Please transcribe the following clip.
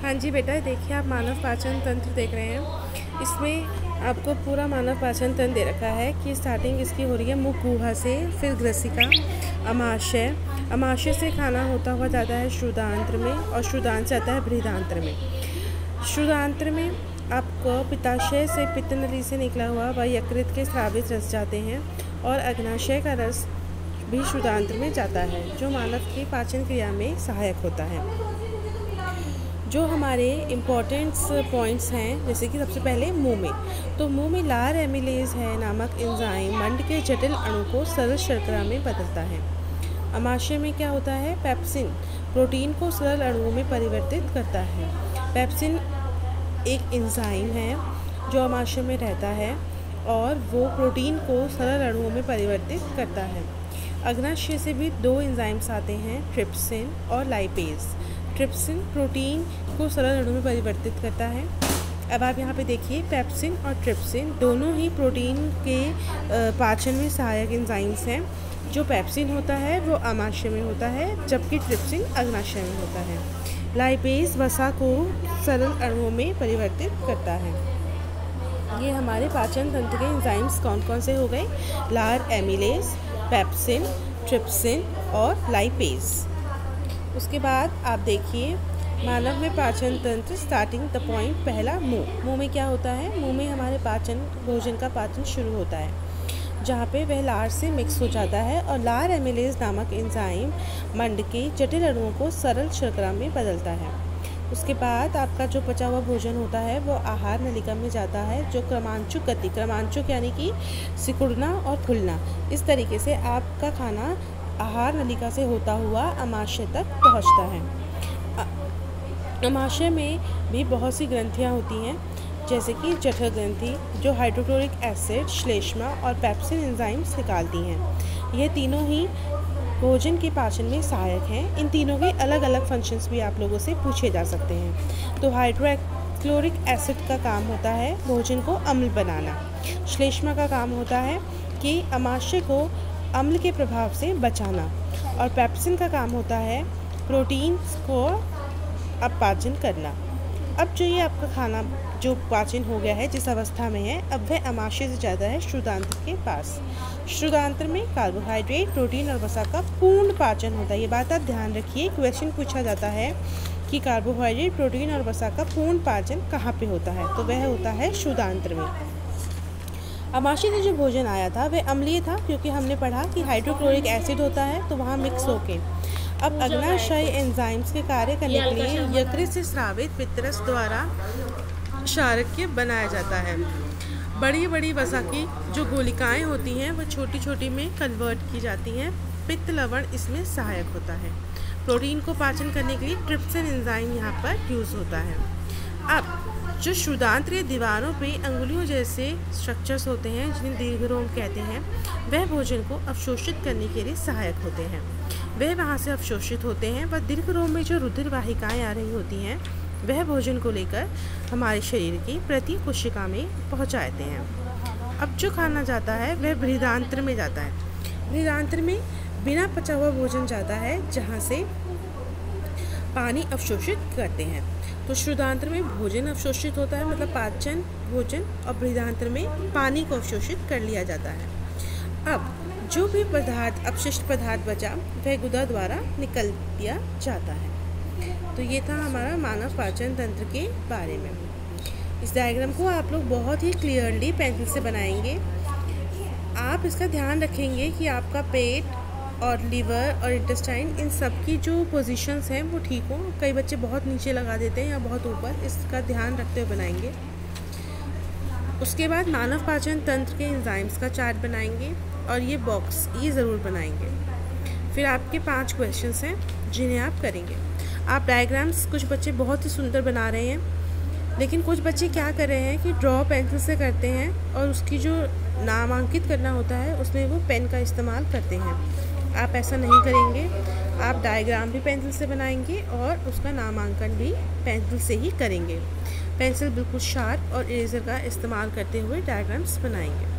हाँ जी बेटा, देखिए आप मानव पाचन तंत्र देख रहे हैं। इसमें आपको पूरा मानव पाचन तंत्र दे रखा है कि स्टार्टिंग इसकी हो रही है मुख गुहा से, फिर ग्रसिका, अमाशय, अमाशय से खाना होता हुआ जाता है श्रुतांत्र में और श्रुतांत्र से आता है बृहदांत्र में। श्रुतांत्र में आपको पित्ताशय से, पित्त नली से निकला हुआ व यकृत के स्रावित रस जाते हैं और अग्नाशय का रस भी श्रुतांत्र में जाता है, जो मानव की पाचन क्रिया में सहायक होता है। जो हमारे इम्पॉर्टेंट पॉइंट्स हैं, जैसे कि सबसे पहले मुंह में, तो मुंह में लार एमिलेज है नामक एंजाइम मंड के जटिल अणु को सरल शर्करा में बदलता है। अमाशय में क्या होता है? पेप्सिन प्रोटीन को सरल अणुओं में परिवर्तित करता है। पेप्सिन एक एंजाइम है जो अमाशय में रहता है और वो प्रोटीन को सरल अणुओं में परिवर्तित करता है। अग्नाशय से भी दो एंजाइम्स आते हैं, ट्रिप्सिन और लाइपेज। ट्रिप्सिन प्रोटीन को सरल अणु में परिवर्तित करता है। अब आप यहाँ पे देखिए, पेप्सिन और ट्रिप्सिन दोनों ही प्रोटीन के पाचन में सहायक एंजाइम्स हैं। जो पेप्सिन होता है वो अमाशय में होता है, जबकि ट्रिप्सिन अग्नाशय में होता है। लाइपेज वसा को सरल अणुओं में परिवर्तित करता है। ये हमारे पाचन तंत्र के एंजाइम्स कौन कौन से हो गए? लार एमिलेज, पेप्सिन, ट्रिप्सिन और लाइपेज। उसके बाद आप देखिए, मानव में पाचन तंत्र स्टार्टिंग द पॉइंट, पहला मुंह। मुंह में क्या होता है? मुंह में हमारे भोजन का पाचन शुरू होता है, जहाँ पे वह लार से मिक्स हो जाता है और लार एमिलेज नामक एंजाइम मंड के जटिल अणुओं को सरल शर्करा में बदलता है। उसके बाद आपका जो पचा हुआ भोजन होता है वो आहार नलिका में जाता है, जो क्रमांचुक गति, क्रमांचुक यानी कि सिकुड़ना और खुलना, इस तरीके से आपका खाना आहार नलिका से होता हुआ अमाशय तक पहुंचता है। अमाशय में भी बहुत सी ग्रंथियां होती हैं, जैसे कि जठर ग्रंथि, जो हाइड्रोक्लोरिक एसिड, श्लेष्मा और पेप्सिन एंजाइम्स निकालती हैं। ये तीनों ही भोजन के पाचन में सहायक हैं। इन तीनों के अलग अलग फंक्शंस भी आप लोगों से पूछे जा सकते हैं। तो हाइड्रोक्लोरिक एसिड का काम होता है भोजन को अम्ल बनाना। श्लेष्मा का काम होता है कि अमाशय को अम्ल के प्रभाव से बचाना, और पेप्सिन का काम होता है प्रोटीन को अपाचन करना। अब जो ये आपका खाना जो पाचन हो गया है, जिस अवस्था में है, अब वह अमाशय से ज़्यादा है श्रुतांत्र के पास। श्रुतांत्र में कार्बोहाइड्रेट, प्रोटीन और वसा का पूर्ण पाचन होता है। ये बात आप ध्यान रखिए, क्वेश्चन पूछा जाता है कि कार्बोहाइड्रेट, प्रोटीन और वसा का पूर्ण पाचन कहाँ पे होता है, तो वह होता है श्रुतांत्र में। अमाशय से जो भोजन आया था वह अम्लीय था, क्योंकि हमने पढ़ा कि हाइड्रोक्लोरिक एसिड होता है तो वहाँ मिक्स होके अब अग्नाशय एंजाइम्स के कार्य करने के लिए यकृत से स्रावित पित्तरस द्वारा क्षारकीय बनाया जाता है। बड़ी बड़ी वसा की जो गोलिकाएं होती हैं वह छोटी छोटी में कन्वर्ट की जाती हैं। पित्त लवण इसमें सहायक होता है। प्रोटीन को पाचन करने के लिए ट्रिप्सिन एंजाइम यहाँ पर यूज़ होता है। अब जो श्रुतांत्रीय दीवारों पे अंगुलियों जैसे स्ट्रक्चर्स होते हैं, जिन्हें दीर्घरोम कहते हैं, वह भोजन को अवशोषित करने के लिए सहायक होते हैं। वह वहाँ से अवशोषित होते हैं, व दीर्घरोम में जो रुधिर वाहिकाएँ आ रही होती हैं वह भोजन को लेकर हमारे शरीर की प्रति कोशिका में पहुँचाते हैं। अब जो खाना जाता है वह बृहदांत्र में जाता है। बृहदांत्र में बिना पचा हुआ भोजन जाता है, जहाँ से पानी अवशोषित करते हैं। तो श्रुतांत्र में भोजन अवशोषित होता है, मतलब पाचन भोजन, और बृहदांत्र में पानी को अवशोषित कर लिया जाता है। अब जो भी पदार्थ, अपशिष्ट पदार्थ बचा, वह गुदा द्वारा निकल दिया जाता है। तो ये था हमारा मानव पाचन तंत्र के बारे में। इस डायग्राम को आप लोग बहुत ही क्लियरली पेंसिल से बनाएंगे। आप इसका ध्यान रखेंगे कि आपका पेट और लीवर और इंटेस्टाइन, इन सब की जो पोजीशंस हैं वो ठीक हो। कई बच्चे बहुत नीचे लगा देते हैं या बहुत ऊपर, इसका ध्यान रखते हुए बनाएंगे। उसके बाद मानव पाचन तंत्र के एंजाइम्स का चार्ट बनाएंगे और ये बॉक्स ये ज़रूर बनाएंगे। फिर आपके 5 क्वेश्चंस हैं जिन्हें आप करेंगे। आप डायग्राम्स कुछ बच्चे बहुत ही सुंदर बना रहे हैं, लेकिन कुछ बच्चे क्या कर रहे हैं कि ड्रॉ पेंसिल से करते हैं और उसकी जो नामांकित करना होता है उसमें वो पेन का इस्तेमाल करते हैं। आप ऐसा नहीं करेंगे। आप डायग्राम भी पेंसिल से बनाएंगे और उसका नामांकन भी पेंसिल से ही करेंगे। पेंसिल बिल्कुल शार्प और इरेजर का इस्तेमाल करते हुए डायग्राम्स बनाएंगे।